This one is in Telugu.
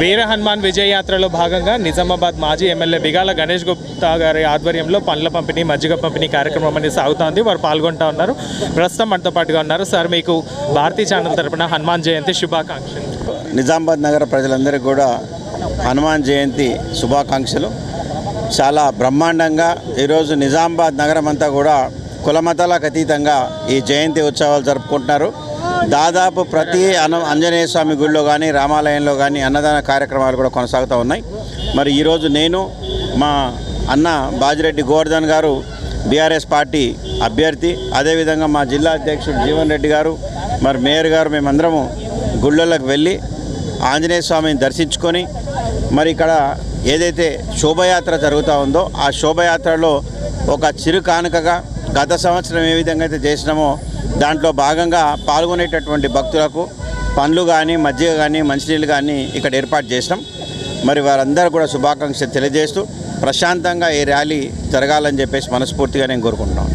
వీర హనుమాన్ విజయ యాత్రలో భాగంగా నిజామాబాద్ మాజీ ఎమ్మెల్యే బిగాల గణేష్ గుప్తా గారి ఆధ్వర్యంలో పండ్ల పంపిణీ మజ్జిగ పంపిణీ కార్యక్రమం అనేది సాగుతోంది. వారు పాల్గొంటూ ఉన్నారు. ప్రస్తుతం మనతో పాటుగా ఉన్నారు. సార్, మీకు భారతీయ ఛానల్ తరపున హనుమాన్ జయంతి శుభాకాంక్షలు. నిజామాబాద్ నగర ప్రజలందరికీ కూడా హనుమాన్ జయంతి శుభాకాంక్షలు. చాలా బ్రహ్మాండంగా ఈరోజు నిజామాబాద్ నగరం అంతా కూడా కులమతాలకు అతీతంగా ఈ జయంతి ఉత్సవాలు జరుపుకుంటున్నారు. దాదాపు ప్రతి ఆంజనేయ స్వామి గుడిలో కానీ రామాలయంలో కానీ అన్నదాన కార్యక్రమాలు కూడా కొనసాగుతూ ఉన్నాయి. మరి ఈరోజు నేను మా అన్న బాజిరెడ్డి గోవర్ధన్ గారు బీఆర్ఎస్ పార్టీ అభ్యర్థి, అదేవిధంగా మా జిల్లా అధ్యక్షుడు జీవన్ రెడ్డి గారు, మరి మేయర్ గారు, మేమందరము గుళ్ళలకు వెళ్ళి ఆంజనేయ స్వామిని దర్శించుకొని మరి ఇక్కడ ఏదైతే శోభయాత్ర జరుగుతూ ఉందో ఆ శోభయాత్రలో ఒక చిరు కానుకగా గత సంవత్సరం ఏ విధంగా అయితే చేసినామో దాంట్లో భాగంగా పాల్గొనేటటువంటి భక్తులకు పండ్లు కానీ మజ్జిగ కానీ మంచినీళ్ళు కానీ ఇక్కడ ఏర్పాటు చేసినాం. మరి వారందరూ కూడా శుభాకాంక్షలు తెలియజేస్తూ ప్రశాంతంగా ఈ ర్యాలీ జరగాలని చెప్పేసి మనస్ఫూర్తిగా నేను కోరుకుంటున్నాను.